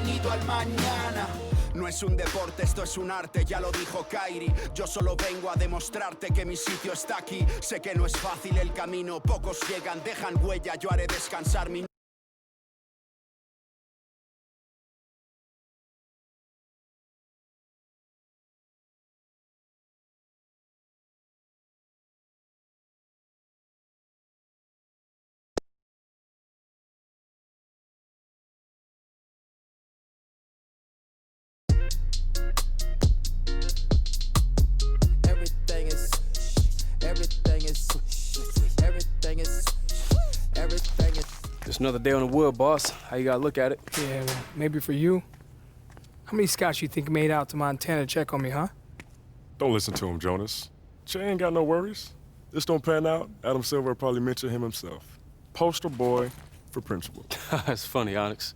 bienvenido al mañana. No es un deporte, esto es un arte, ya lo dijo Kairi. Yo solo vengo a demostrarte que mi sitio está aquí. Sé que no es fácil el camino, pocos llegan, dejan huella. Yo haré descansar mi... Just another day on the wood, boss. How you gotta look at it? Yeah, well, maybe for you. How many scouts you think made out to Montana to check on me, huh? Don't listen to him, Jonas. Che ain't got no worries. This don't pan out, Adam Silver will probably mention him himself. Poster boy for principal. It's funny, Onyx.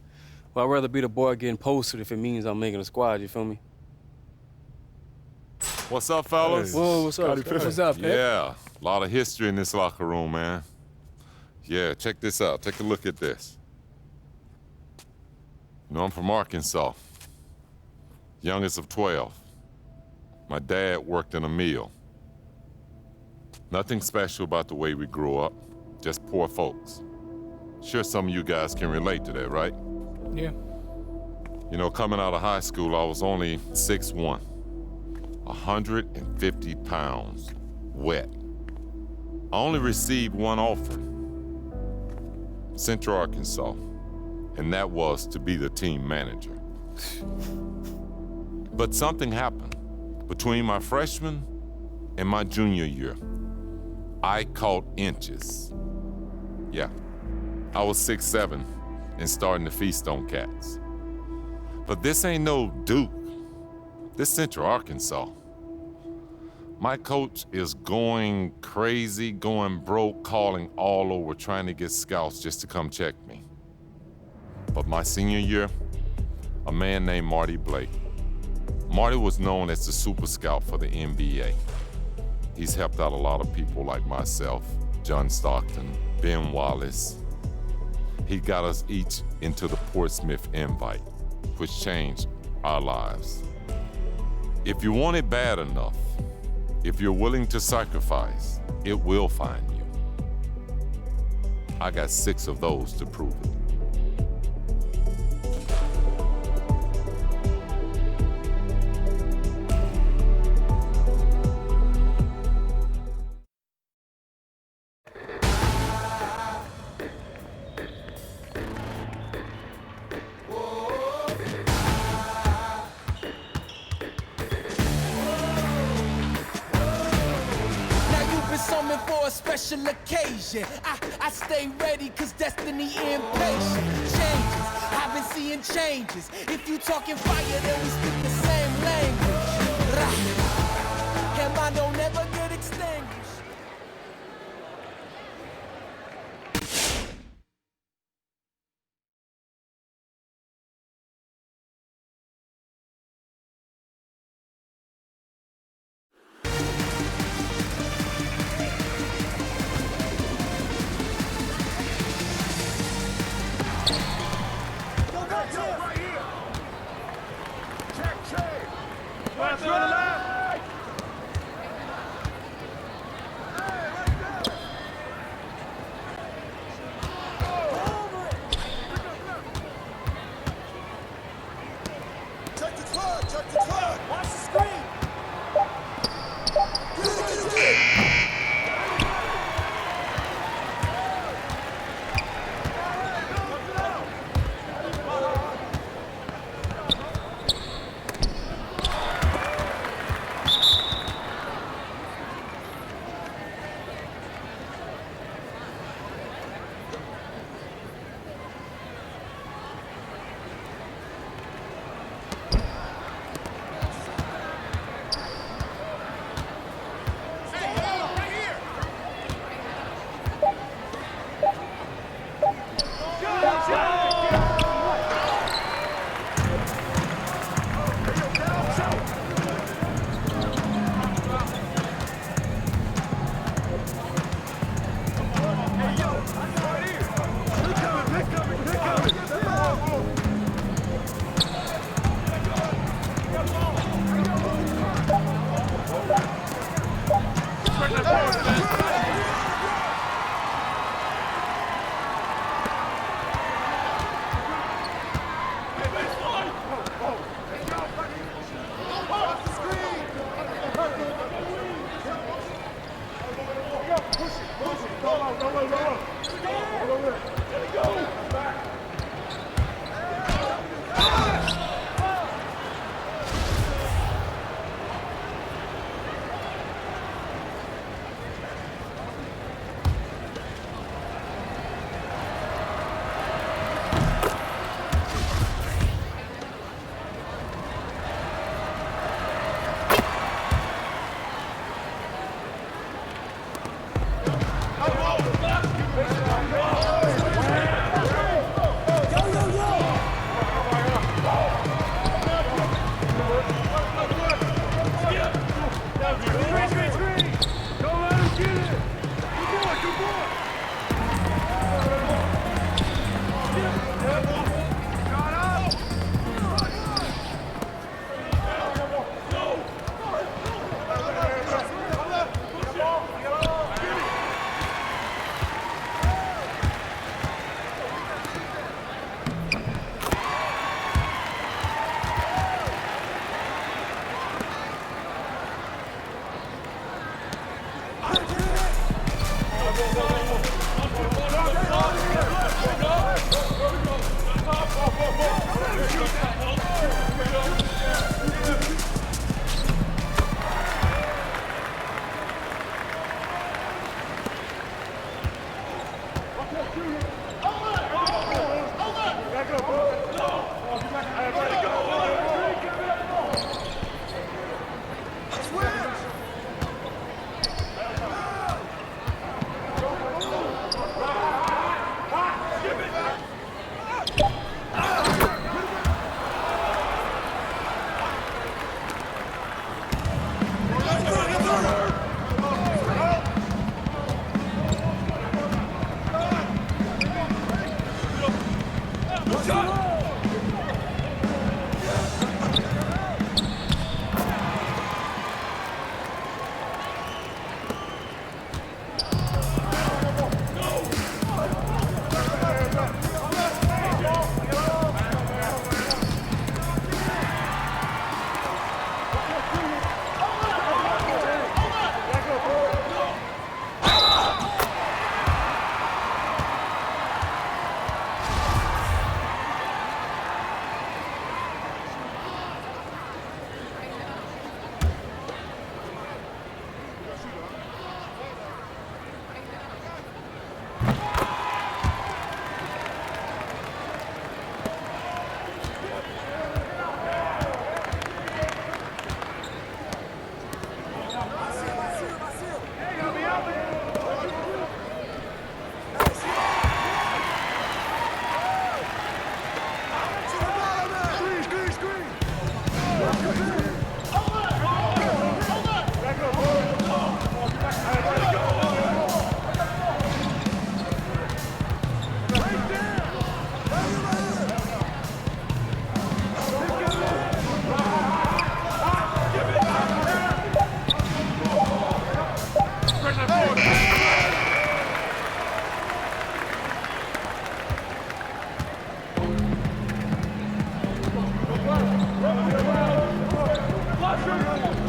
Well, I'd rather be the boy getting posted if it means I'm making a squad, you feel me? What's up, fellas? Hey. Whoa, what's up? Scotty Pippen. What's up, Pip? Yeah, a lot of history in this locker room, man. Yeah, check this out. Take a look at this. You know, I'm from Arkansas. Youngest of 12. My dad worked in a mill. Nothing special about the way we grew up, just poor folks. Sure some of you guys can relate to that, right? Yeah. You know, coming out of high school, I was only 6'1", 150 pounds, wet. I only received one offer, Central Arkansas, and that was to be the team manager. But something happened. Between my freshman and my junior year, I caught inches. Yeah, I was 6'7" and starting to feast on cats. But this ain't no Duke. This Central Arkansas. My coach is going crazy, going broke, calling all over, trying to get scouts just to come check me. But my senior year, a man named Marty Blake. Marty was known as the super scout for the NBA. He's helped out a lot of people like myself, John Stockton, Ben Wallace. He got us each into the Portsmouth invite, which changed our lives. If you want it bad enough, if you're willing to sacrifice, it will find you. I got 6 of those to prove it. Summoned for a special occasion. I stay ready cause destiny impatient. Changes, I've been seeing changes. If you talking fire, then we speak the same language. Rah. And mine don't ever get extinguished.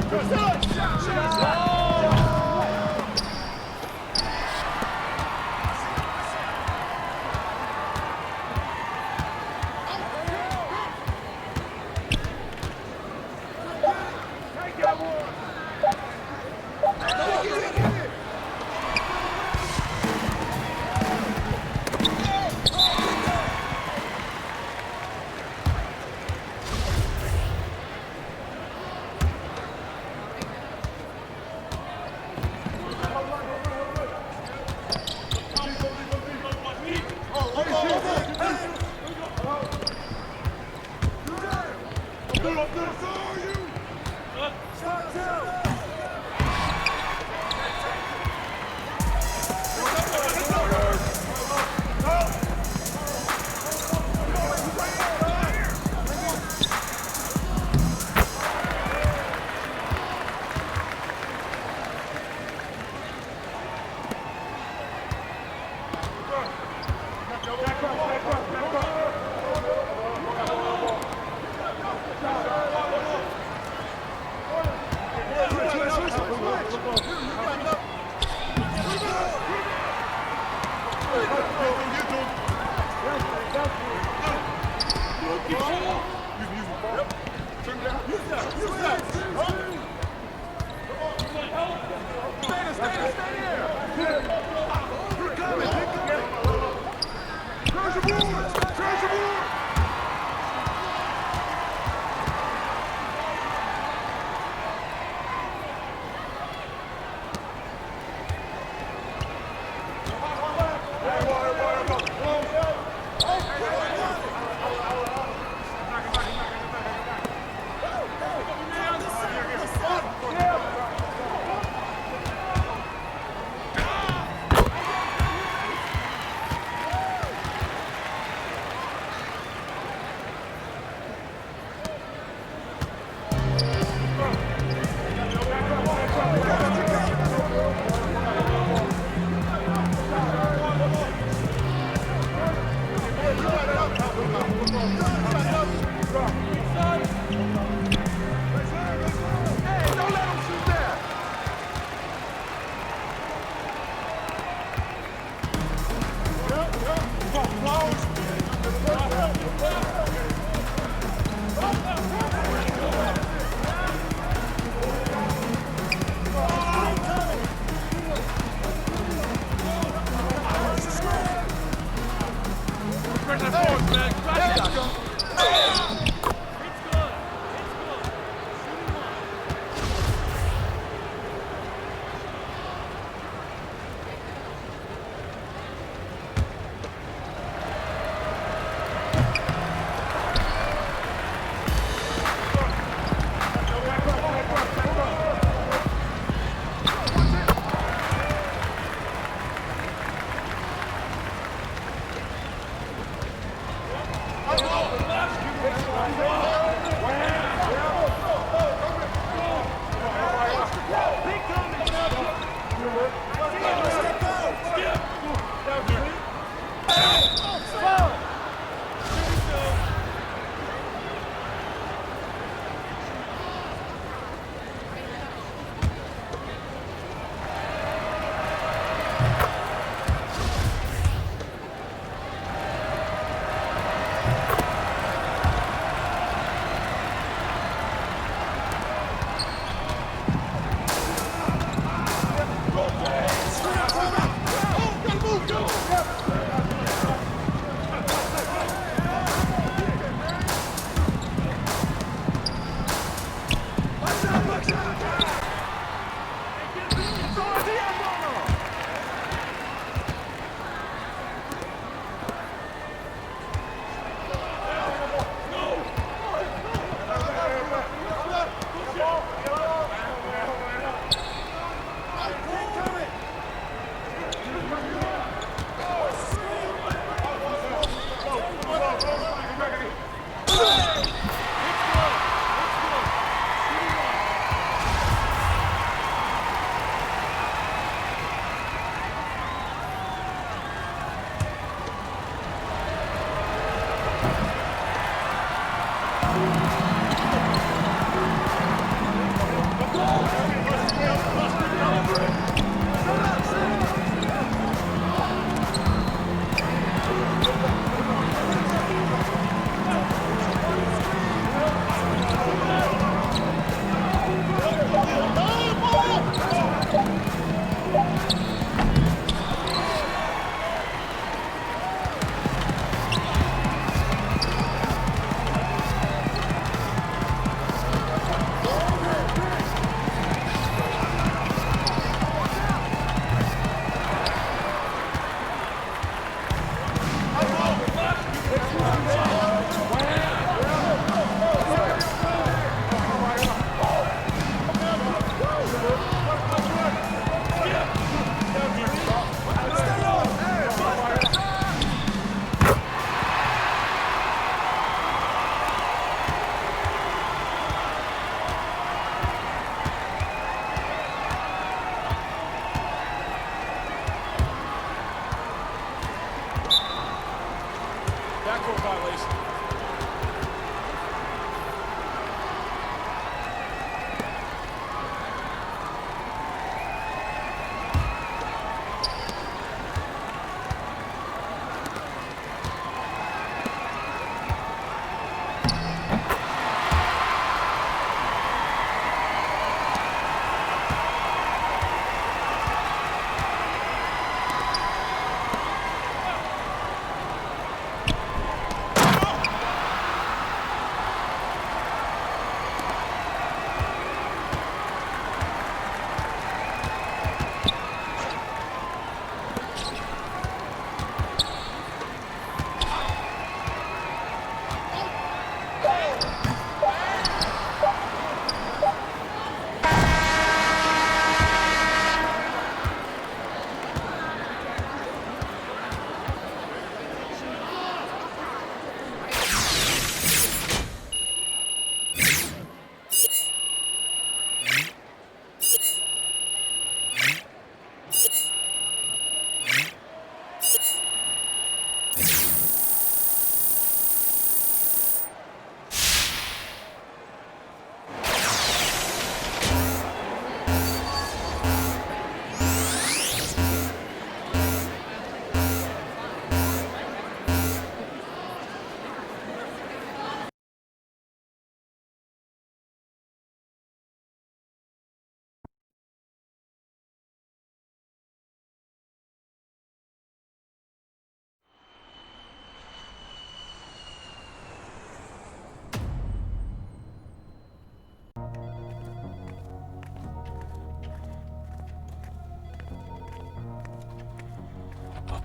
Go!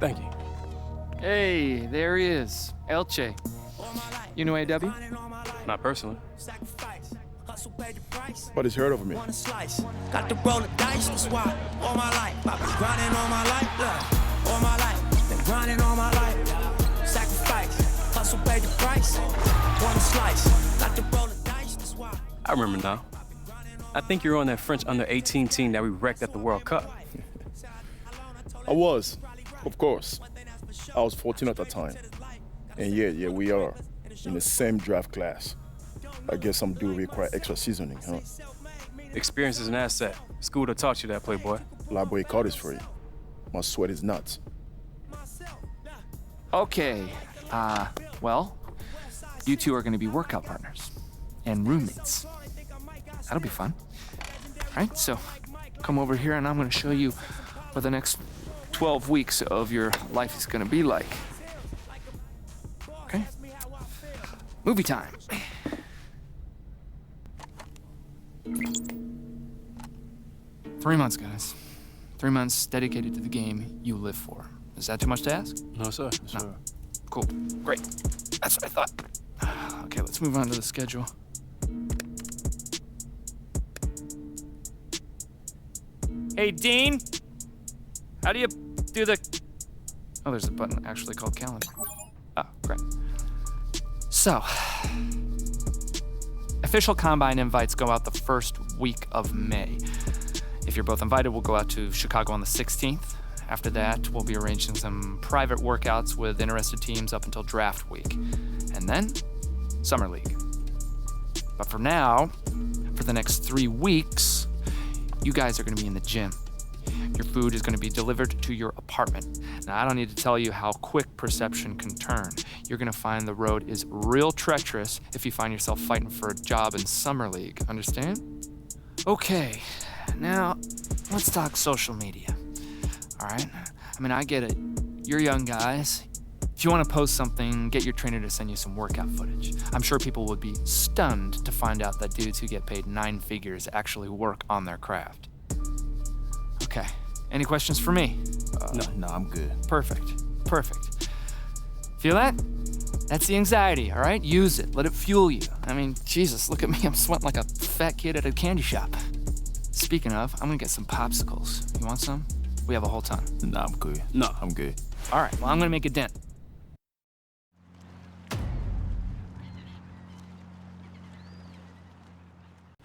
Thank you. Hey, there he is, Elche. You know AW? Not personally. But he's heard of me. Got to roll the dice, that's why all my life I've been grinding all my life, all my life, been grinding all my life. Sacrifice, hustle, pay the price. One slice, got to roll the dice, that's why. I remember now. I think you're on that French under-18 team that we wrecked at the World Cup. I was, of course. I was 14 at the time. And yeah, we are in the same draft class. I guess some do require extra seasoning, huh? Experience is an asset. School that taught you that, playboy. Library card is free. My sweat is nuts. Okay, well, you two are gonna be workout partners and roommates. That'll be fun. All right, so come over here and I'm gonna show you what the next 12 weeks of your life is gonna be like. Okay? Movie time. 3 months, guys. 3 months dedicated to the game you live for. Is that too much to ask? No, sir. No. Cool. Great. That's what I thought. Okay, let's move on to the schedule. Hey, Dean. How do you do the... Oh, there's a button actually called calendar. Oh, great. So, official Combine invites go out the first week of May. If you're both invited, we'll go out to Chicago on the 16th. After that, we'll be arranging some private workouts with interested teams up until draft week. And then, Summer League. But for now, for the next 3 weeks, you guys are gonna be in the gym. Your food is gonna be delivered to your apartment. Now, I don't need to tell you how quick perception can turn. You're gonna find the road is real treacherous if you find yourself fighting for a job in Summer League, understand? Okay, now let's talk social media, all right? I mean, I get it. You're young guys. If you wanna post something, get your trainer to send you some workout footage. I'm sure people would be stunned to find out that dudes who get paid 9 figures actually work on their craft. Okay, any questions for me? No, I'm good. Perfect. Feel that? That's the anxiety, all right? Use it, let it fuel you. I mean, Jesus, look at me, I'm sweating like a fat kid at a candy shop. Speaking of, I'm gonna get some popsicles. You want some? We have a whole ton. No, I'm good. I'm good. All right, well, I'm gonna make a dent.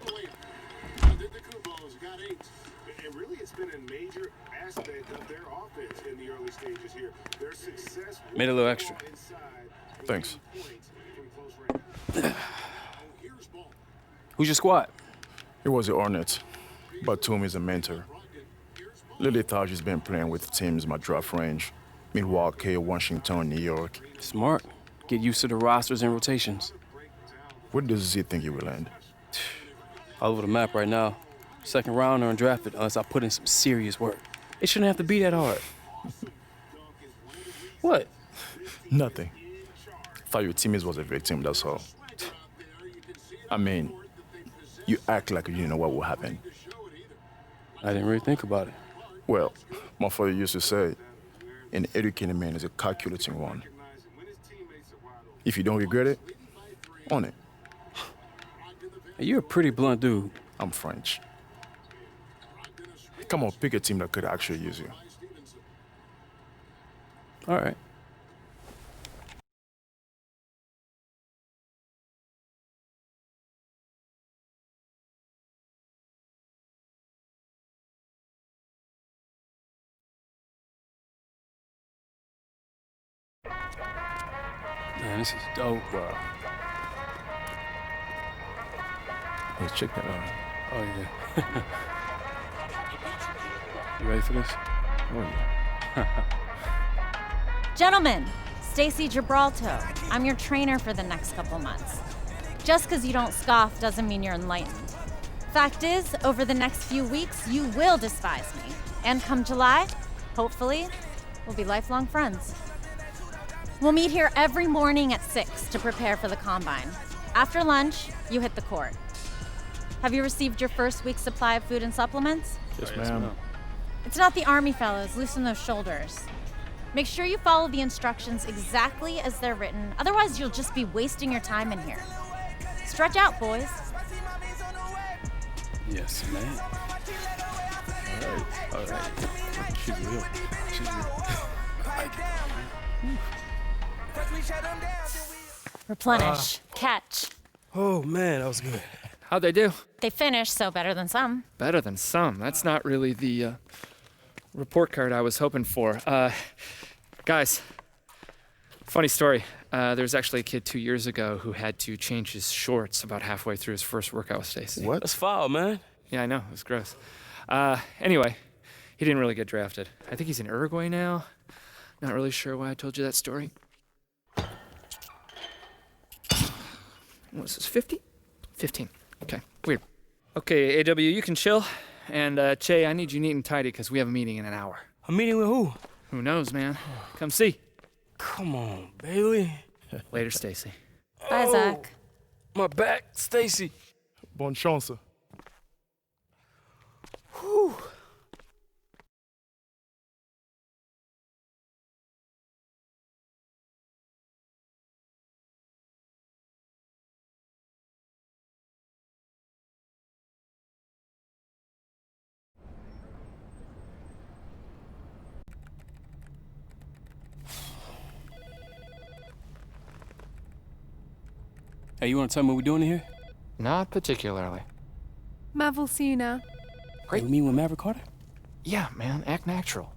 The Kumbos got 8. And really, it's been a major aspect of their offense in the early stages here. Their success Made a little extra. Thanks. Who's your squad? It was the Hornets. Batum is a mentor. Lily thought she's been playing with teams in my draft range. Milwaukee, Washington, New York. Smart. Get used to the rosters and rotations. Where does Z think he will land? All over the map right now. Second round or undrafted unless I put in some serious work. It shouldn't have to be that hard. What? Nothing. Thought your teammates was a victim, that's all. I mean, you act like you didn't know what would happen. I didn't really think about it. Well, my father used to say, an educated man is a calculating one. If you don't regret it, own it. Hey, you're a pretty blunt dude. I'm French. Come on, pick a team that could actually use you. All right. Man, this is dope. Wow. Hey, check that out. Oh, yeah. You ready for this? Oh, yeah. Gentlemen, Stacy Gibraltar. I'm your trainer for the next couple months. Just because you don't scoff doesn't mean you're enlightened. Fact is, over the next few weeks, you will despise me. And come July, hopefully, we'll be lifelong friends. We'll meet here every morning at 6 to prepare for the Combine. After lunch, you hit the court. Have you received your first week's supply of food and supplements? Yes, ma'am. It's not the Army, fellas. Loosen those shoulders. Make sure you follow the instructions exactly as they're written, otherwise you'll just be wasting your time in here. Stretch out, boys. Yes, man. All right. She's real. She's real. I like it. Replenish. Catch. Oh, man, that was good. How'd they do? They finished, so better than some. Better than some. That's not really the report card I was hoping for. Guys, funny story. There was actually a kid 2 years ago who had to change his shorts about halfway through his first workout with Stacy. What? That's foul, man. Yeah, I know. It was gross. Anyway, he didn't really get drafted. I think he's in Uruguay now. Not really sure why I told you that story. What is this, 50? 15. Okay, weird. Okay, AW, you can chill. And, Che, I need you neat and tidy because we have a meeting in an hour. A meeting with who? Who knows, man? Come see. Come on, Bailey. Later, Stacy. Bye, Zach. My back, Stacy. Bonne chance. Whew. Hey, you want to tell me what we're doing in here? Not particularly. Mavulcina. Hey, you mean with Maverick Carter? Yeah, man, act natural.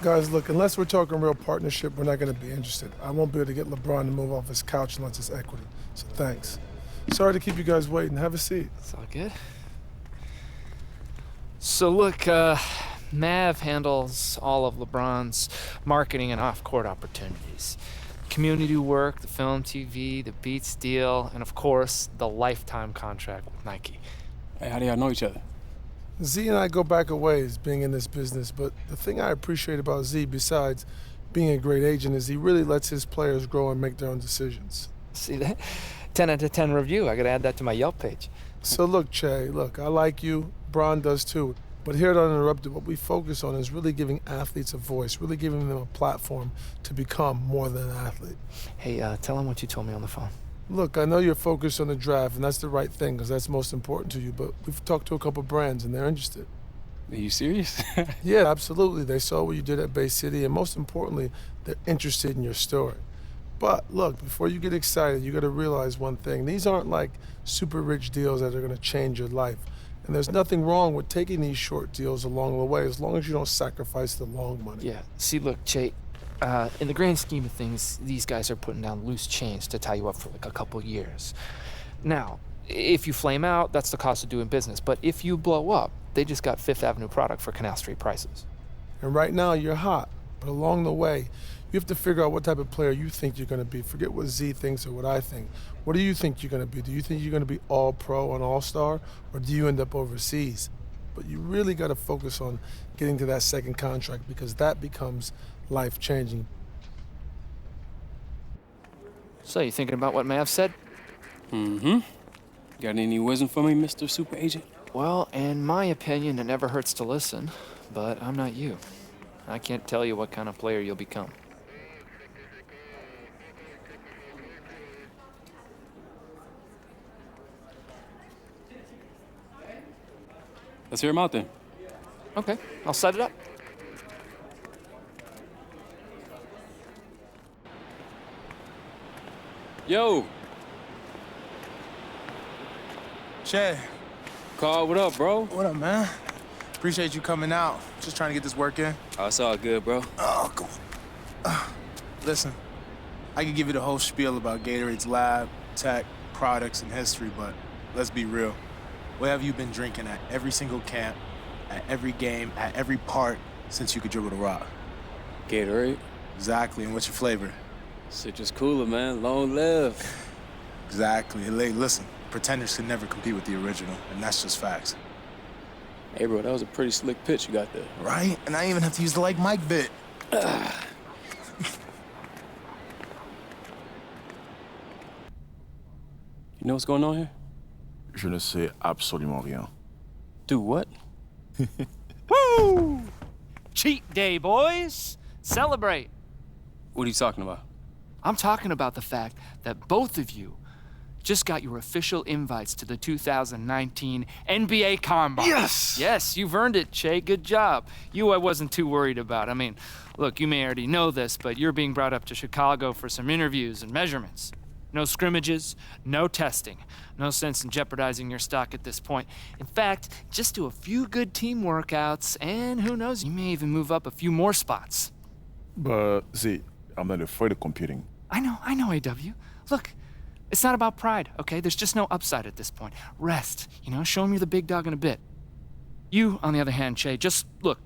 Guys, look, unless we're talking real partnership, we're not going to be interested. I won't be able to get LeBron to move off his couch unless it's equity. So thanks. Sorry to keep you guys waiting. Have a seat. It's all good. So look, Mav handles all of LeBron's marketing and off-court opportunities. Community work, the film, TV, the Beats deal, and of course, the lifetime contract with Nike. Hey, how do y'all know each other? Z and I go back a ways being in this business, but the thing I appreciate about Z, besides being a great agent, is he really lets his players grow and make their own decisions. See that? 10 out of 10 review. I gotta add that to my Yelp page. So look, Che, look, I like you. Bron does too. But here at Uninterrupted, what we focus on is really giving athletes a voice, really giving them a platform to become more than an athlete. Hey, tell them what you told me on the phone. Look, I know you're focused on the draft, and that's the right thing, because that's most important to you, but we've talked to a couple brands, and they're interested. Are you serious? Yeah, absolutely. They saw what you did at Bay City, and most importantly, they're interested in your story. But look, before you get excited, you got to realize one thing. These aren't like super rich deals that are going to change your life. And there's nothing wrong with taking these short deals along the way, as long as you don't sacrifice the long money. Yeah, see, look, Che, in the grand scheme of things, these guys are putting down loose chains to tie you up for like a couple years. Now, if you flame out, that's the cost of doing business. But if you blow up, they just got Fifth Avenue product for Canal Street prices. And right now, you're hot. But along the way, you have to figure out what type of player you think you're going to be. Forget what Z thinks or what I think. What do you think you're going to be? Do you think you're going to be all-pro and all-star, or do you end up overseas? But you really got to focus on getting to that second contract, because that becomes life-changing. So, you thinking about what Mav said? Mm-hmm. Got any wisdom for me, Mr. Super Agent? Well, in my opinion, it never hurts to listen, but I'm not you. I can't tell you what kind of player you'll become. Let's hear him out then. Okay, I'll set it up. Yo! Che. Carl, what up, bro? What up, man? Appreciate you coming out. Just trying to get this work in. Oh, it's all good, bro. Oh, come on. Listen, I could give you the whole spiel about Gatorade's lab, tech, products, and history, but let's be real. What have you been drinking at every single camp, at every game, at every part since you could dribble the rock? Gatorade. Exactly, and what's your flavor? Citrus Cooler, man. Long live. Exactly. Hey, listen, pretenders can never compete with the original, and that's just facts. Hey, bro, that was a pretty slick pitch you got there. Right? And I didn't even have to use the like Mike bit. You know what's going on here? Je ne sais absolument rien. Do what? Woo! Cheat day, boys. Celebrate. What are you talking about? I'm talking about the fact that both of you just got your official invites to the 2019 NBA Combine. Yes! Yes, you've earned it, Che. Good job. You I wasn't too worried about. I mean, look, you may already know this, but you're being brought up to Chicago for some interviews and measurements. No scrimmages, no testing. No sense in jeopardizing your stock at this point. In fact, just do a few good team workouts, and who knows, you may even move up a few more spots. But, see, I'm not afraid of competing. I know, AW. Look, it's not about pride, okay? There's just no upside at this point. Rest, show him you're the big dog in a bit. You, on the other hand, Che, just, look,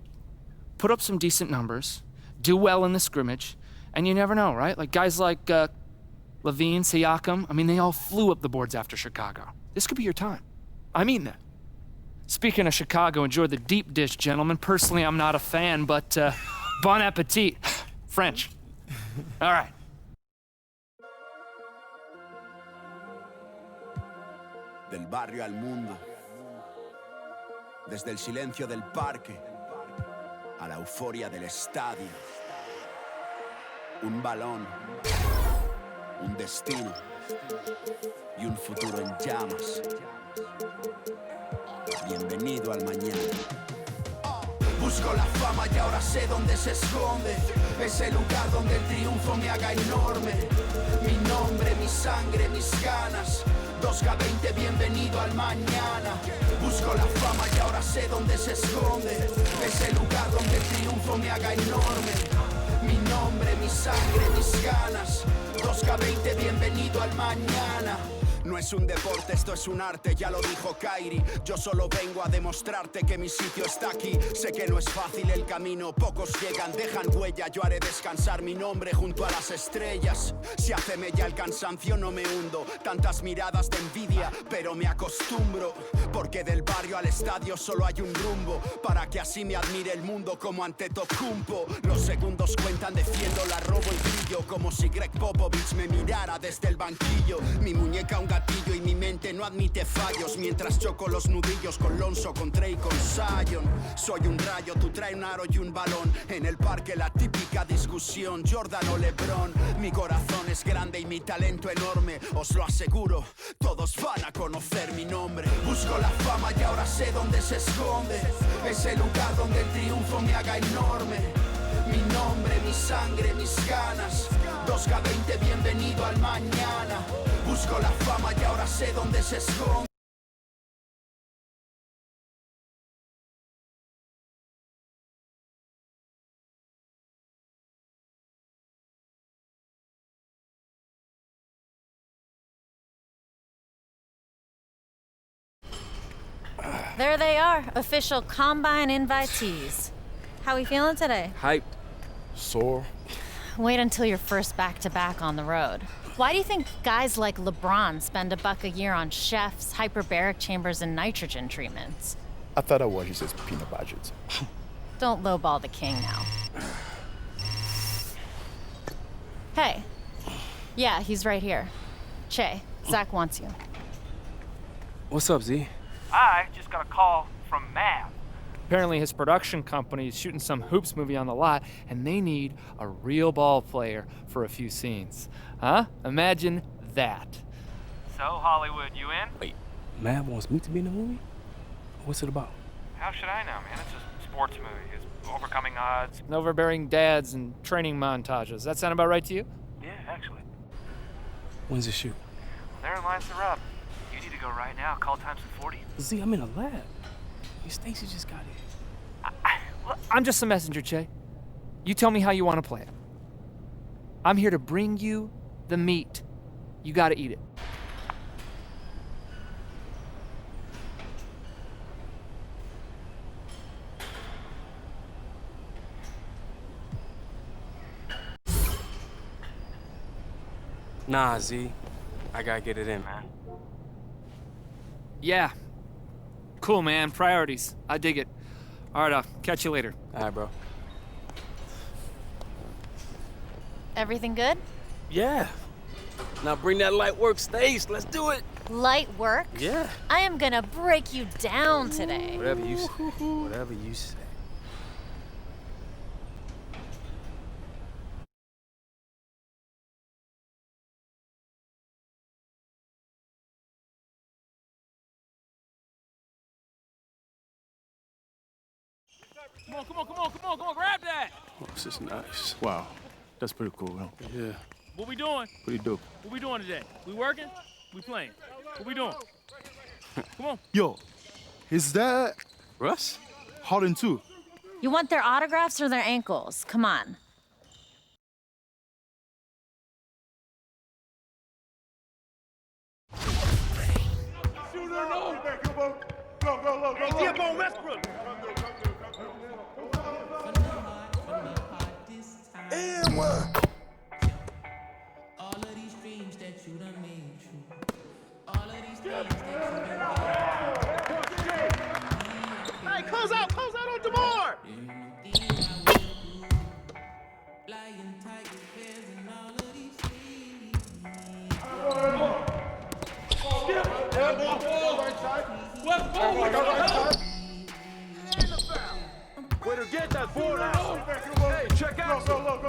put up some decent numbers, do well in the scrimmage, and you never know, right? Like guys like Levine, Siakam, I mean, they all flew up the boards after Chicago. This could be your time. I mean that. Speaking of Chicago, enjoy the deep dish, gentlemen. Personally, I'm not a fan, but bon appetit. French. All right. Del barrio al mundo, desde el silencio del parque a la euforia del estadio. Un balón, un destino y un futuro en llamas. Bienvenido al mañana. Busco la fama y ahora sé dónde se esconde. Ese lugar donde el triunfo me haga enorme. Mi nombre, mi sangre, mis ganas. 2K20, bienvenido al mañana. Busco la fama y ahora sé dónde se esconde. Ese lugar donde el triunfo me haga enorme. Mi nombre, mi sangre, mis ganas. 2K20, bienvenido al mañana. No es un deporte, esto es un arte, ya lo dijo Kyrie. Yo solo vengo a demostrarte que mi sitio está aquí. Sé que no es fácil el camino, pocos llegan, dejan huella. Yo haré descansar mi nombre junto a las estrellas. Si hace mella el cansancio no me hundo. Tantas miradas de envidia, pero me acostumbro. Porque del barrio al estadio solo hay un rumbo. Para que así me admire el mundo como ante Tocumpo. Los segundos cuentan, defiendo, la robo y brillo. Como si Greg Popovich me mirara desde el banquillo. Mi muñeca un gatillo y mi mente no admite fallos. Mientras choco los nudillos con Lonzo, con Trey, con Zion. Soy un rayo, tú trae un aro y un balón. En el parque la típica discusión, Jordan o LeBron. Mi corazón es grande y mi talento enorme. Os lo aseguro, todos van a conocer mi nombre. Busco la fama y ahora sé dónde se esconde. Ese lugar donde el triunfo me haga enorme. Mi nombre, mi sangre, mis ganas. 2K20, bienvenido al mañana. Busco la fama y ahora sé dónde se esconde. There they are, official Combine invitees. How we feeling today? Hyped. Sore. Wait until your first back-to-back on the road. Why do you think guys like LeBron spend $1 a year on chefs, hyperbaric chambers, and nitrogen treatments? I thought that was just peanut budget. Don't lowball the king now. Hey. Yeah, he's right here. Che, Zach wants you. What's up, Z? I just got a call from Mav. Apparently his production company is shooting some hoops movie on the lot, and they need a real ball player for a few scenes. Huh? Imagine that. So, Hollywood, you in? Wait, Mav wants me to be in the movie? What's it about? How should I know, man? It's a sports movie. It's overcoming odds. Overbearing dads and training montages. Does that sound about right to you? Yeah, actually. When's the shoot? Therein lies the rub. You need to go right now. Call times in 40. Z, I'm in a lab. Stacy just got here. I'm just a messenger, Che. You tell me how you want to play it. I'm here to bring you the meat. You gotta eat it. Nah, Z. I gotta get it in, man. Yeah. Cool, man. Priorities. I dig it. All right, I'll catch you later. All right, bro. Everything good? Yeah. Now bring that light work, Stace. Let's do it. Light work? Yeah. I am gonna break you down today. Whatever you say. Whatever you say. Come on, grab that! Oh, this is nice. Wow, that's pretty cool, huh? Yeah. What we doing? Pretty dope. What we doing today? We working? We playing? What we doing? Come on. Yo, is that Russ? Harden too? You want their autographs or their ankles? Come on. And one. Hey, close out on DeMar! Way to get that ball now. Hey, check out. Go look.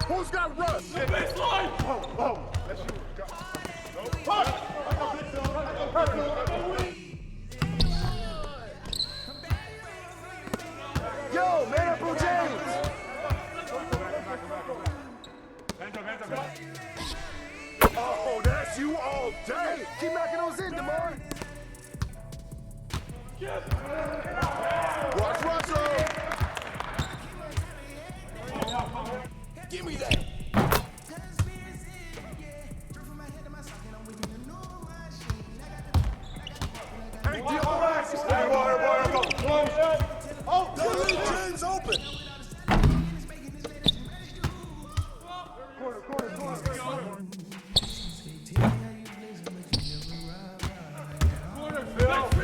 Who's got Russ? Baseline! That's you. Yo, man up, Bro James! Oh, that's you all day! Keep knocking those in, DeMar! Watch Russell! Give me that! Hey, DRX! Oh, James open!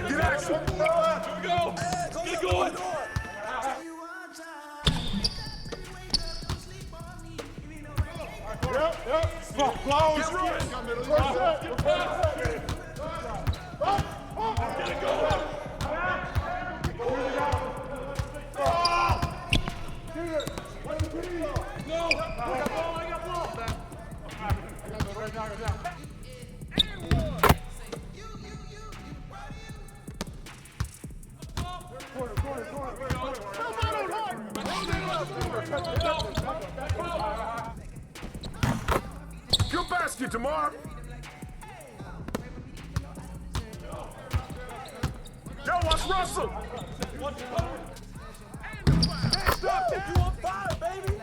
Get action! Here we go! Get going! Yep. Close. Get it going. No. I got ball. Good basket, DeMar. Yo, watch Russell. Hands up, you on fire, baby.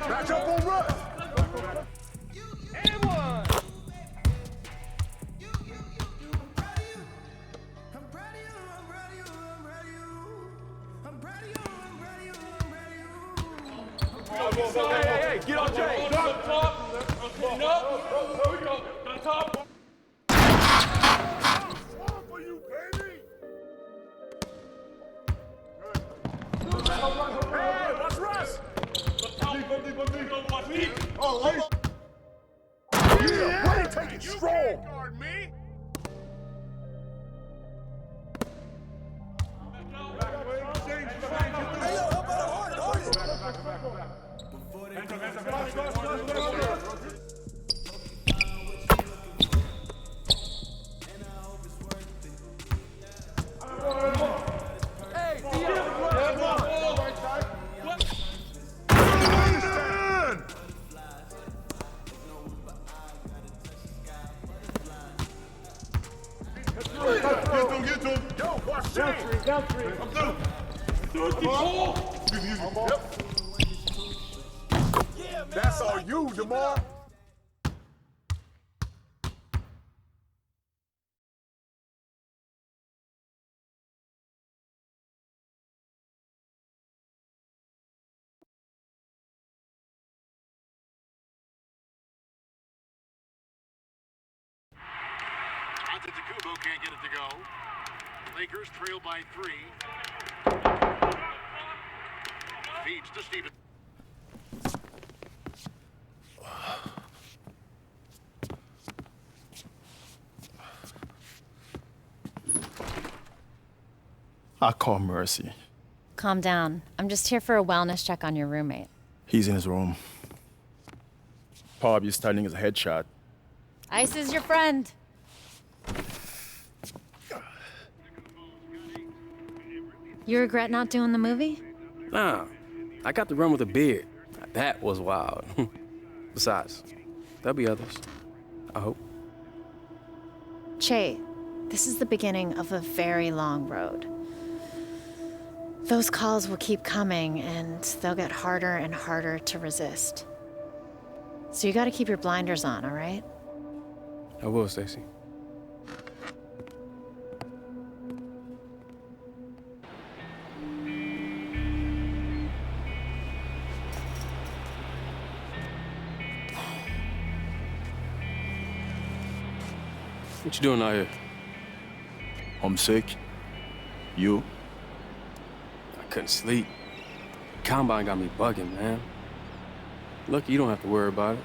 Match up on Russ. And one. Hey, get on Jay. Up top. Clean up. There we go. On top. For you, baby. Get to him. Yo, watch down three. I'm through. Yep. That's all you, DeMar. Antetokounmpo can't get it to go. Lakers trail by 3. Feeds to Stephen. I call Mercy. Calm down. I'm just here for a wellness check on your roommate. He's in his room. Probably styling his headshot. Ice is your friend. You regret not doing the movie? Nah, I got to run with a beard. That was wild. Besides, there'll be others. I hope. Che, this is the beginning of a very long road. Those calls will keep coming, and they'll get harder and harder to resist. So you gotta keep your blinders on, all right? I will, Stacy. What you doing out here? Homesick. You? I couldn't sleep. Combine got me bugging, man. Lucky you don't have to worry about it.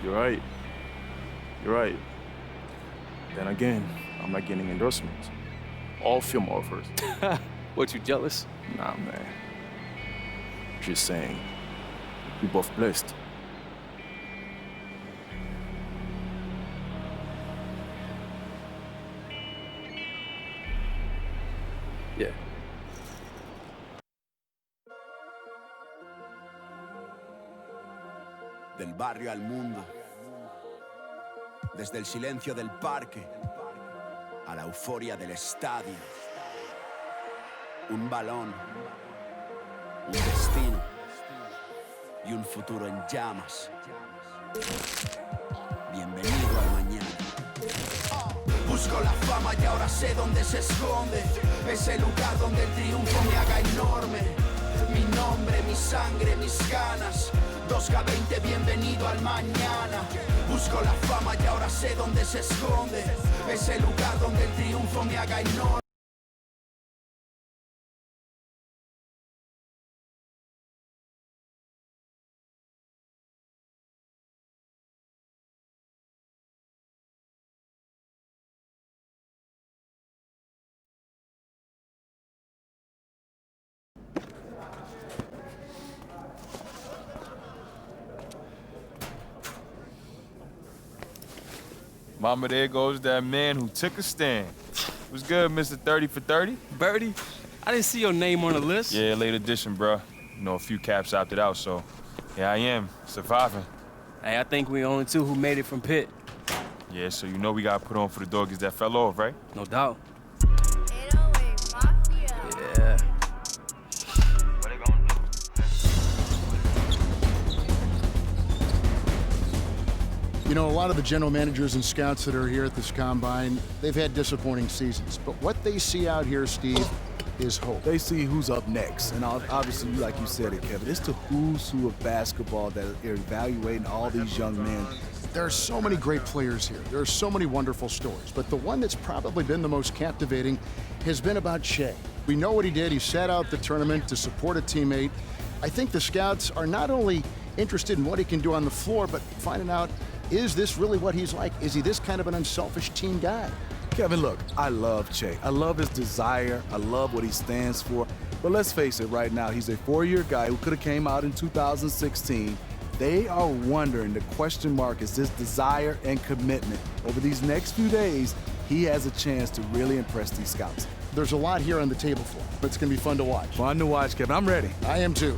You're right. You're right. Then again, I'm not getting endorsements. All film offers. What, you jealous? Nah, man. Just saying. We both blessed. Yeah. Del barrio al mundo, desde el silencio del parque a la euforia del estadio. Un balón, un destino y un futuro en llamas. Bienvenido al mañana. Busco la fama y ahora sé dónde se esconde. Ese lugar donde el triunfo me haga enorme. Mi nombre, mi sangre, mis ganas. 2K20, bienvenido al mañana. Busco la fama y ahora sé dónde se esconde. Ese lugar donde el triunfo me haga enorme. Mama, there goes that man who took a stand. What's good, Mr. 30 for 30? Birdie? I didn't see your name on the list. Yeah, late edition, bro. You know, a few caps opted out, so here I am, surviving. Hey, I think we only two who made it from Pitt. Yeah, so you know we gotta put on for the doggies that fell off, right? No doubt. 808 Mafia. Yeah. You know, a lot of the general managers and scouts that are here at this combine, they've had disappointing seasons. But what they see out here, Steve, is hope. They see who's up next. And obviously, like you said it, Kevin, it's the who's who of basketball that are evaluating all these young men. There are so many great players here. There are so many wonderful stories. But the one that's probably been the most captivating has been about Shea. We know what he did. He sat out the tournament to support a teammate. I think the scouts are not only interested in what he can do on the floor, but finding out, is this really what he's like? Is he this kind of an unselfish team guy? Kevin, look, I love Che. I love his desire. I love what he stands for. But let's face it, right now, he's a 4-year guy who could have came out in 2016. They are wondering, the question mark is his desire and commitment. Over these next few days, he has a chance to really impress these scouts. There's a lot here on the table for him, but it's going to be fun to watch. Fun to watch, Kevin. I'm ready. I am too.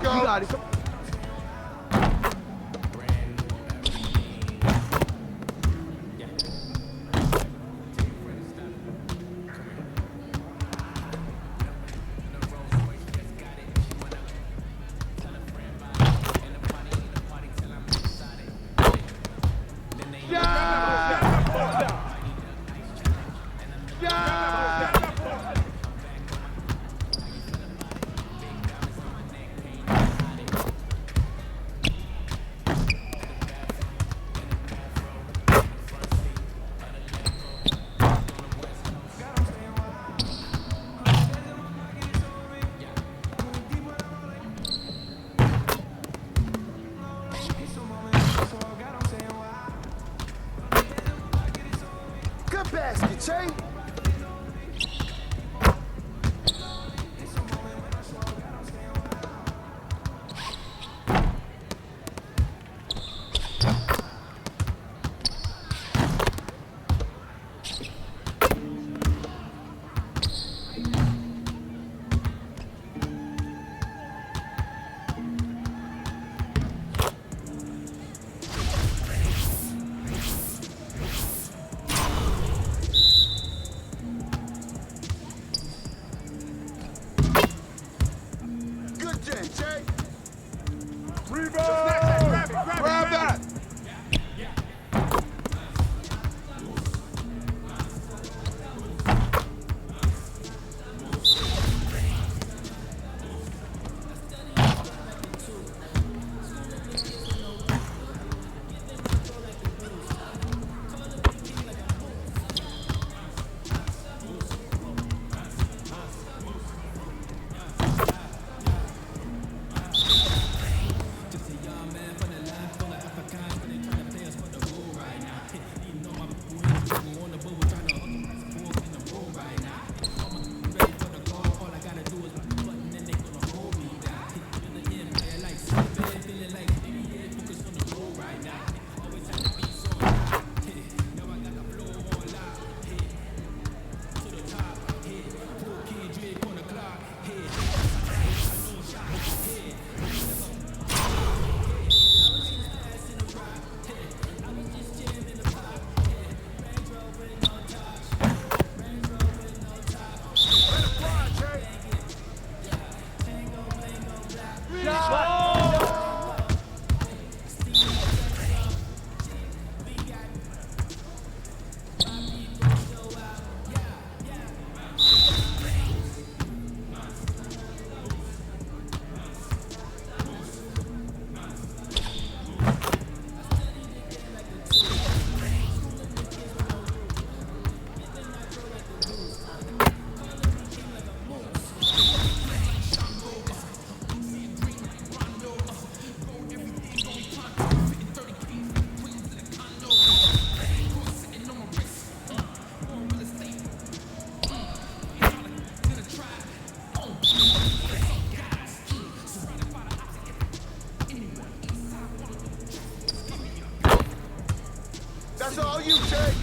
You got it. Good basket, Che. Grab that! you, Jay.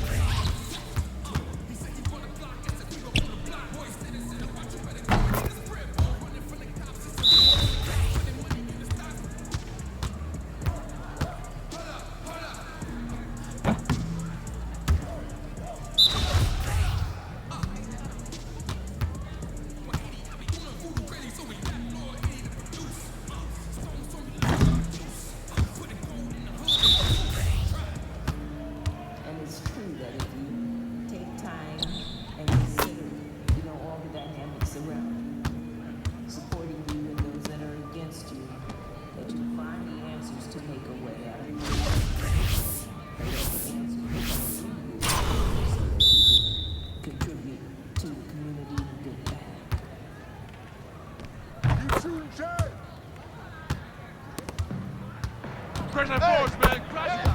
Crash that boards, man. Crash it.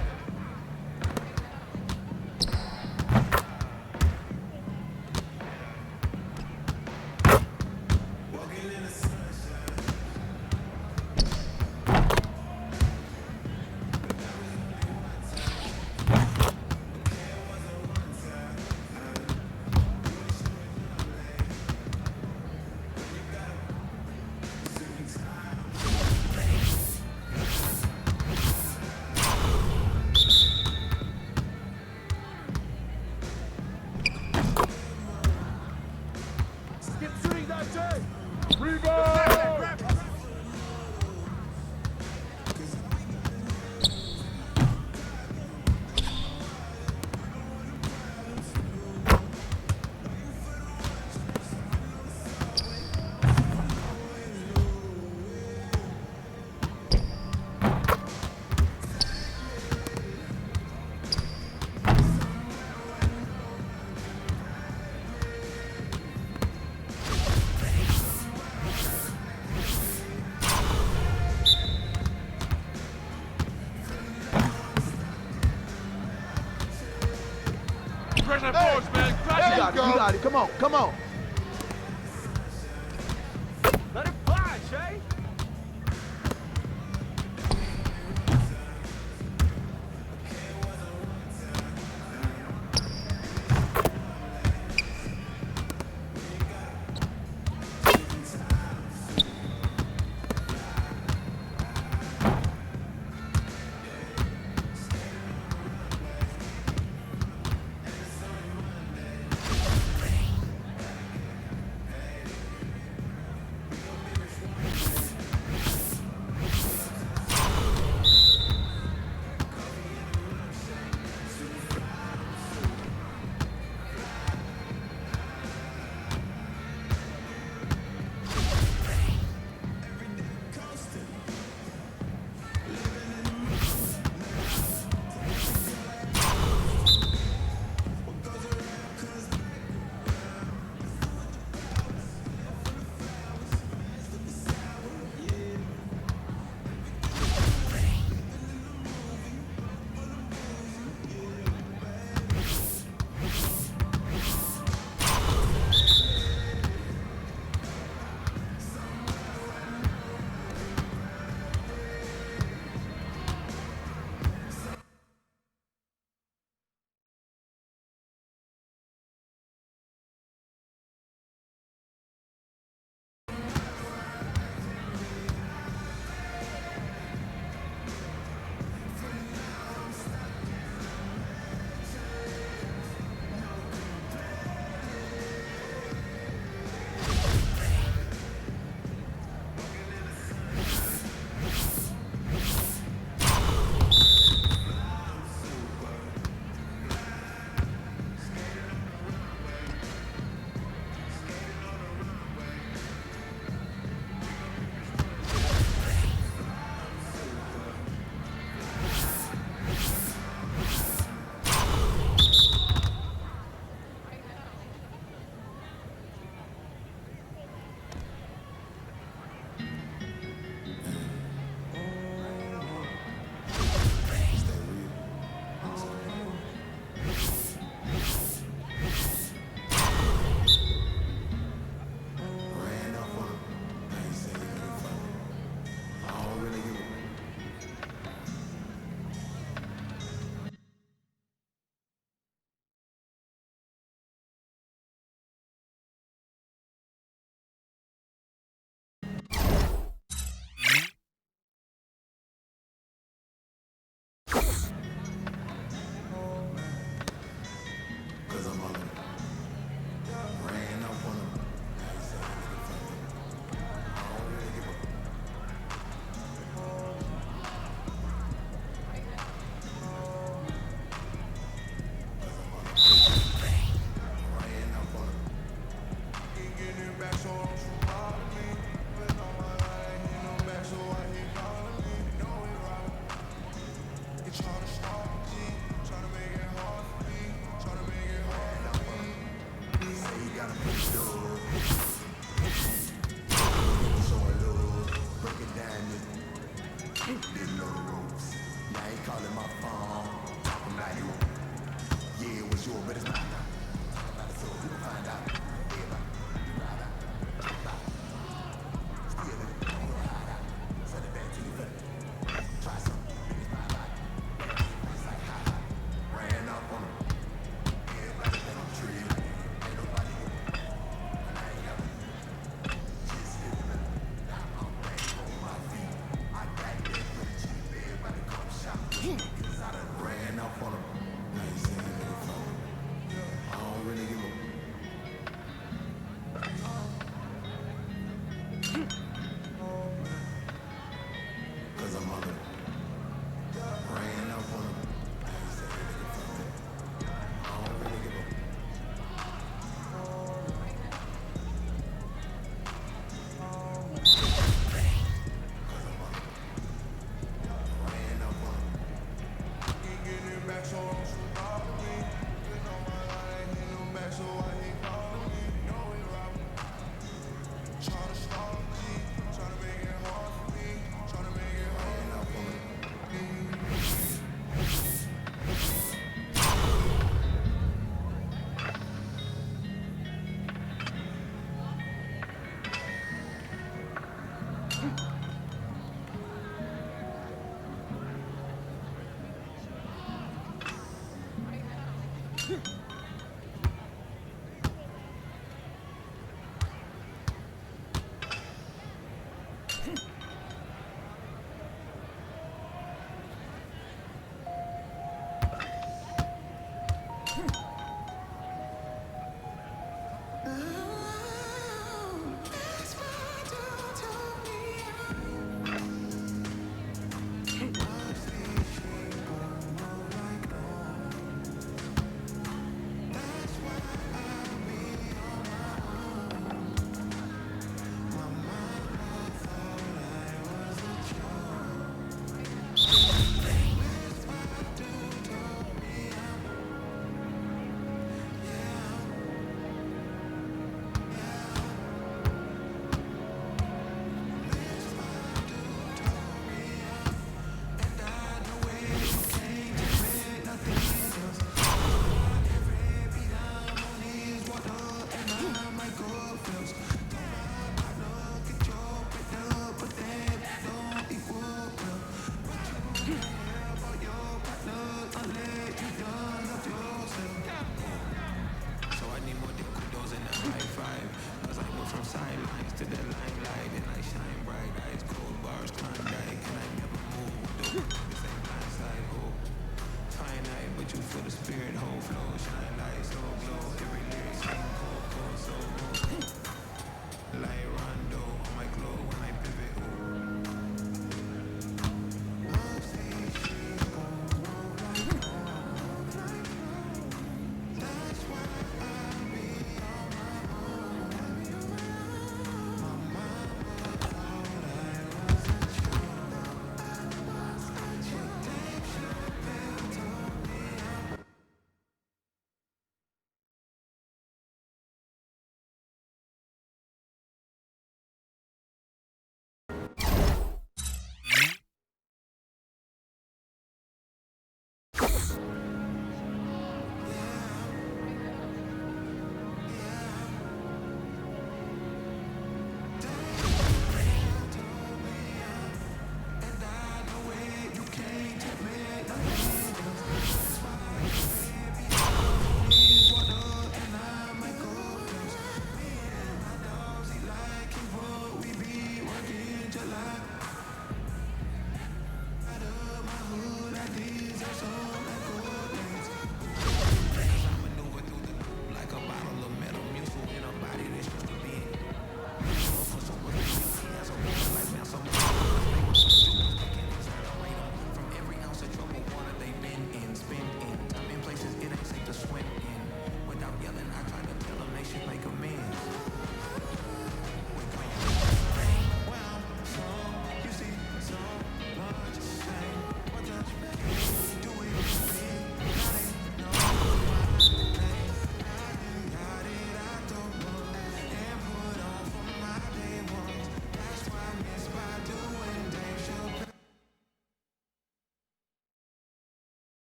Crash that boards, man. Crash it. You got it. Come on, come on. Let it fly, Jay.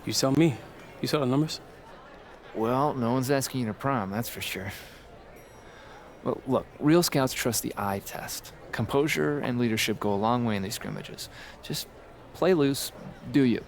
You tell me. You saw the numbers? Well, no one's asking you to prom, that's for sure. Well, look, real scouts trust the eye test. Composure and leadership go a long way in these scrimmages. Just play loose, do you.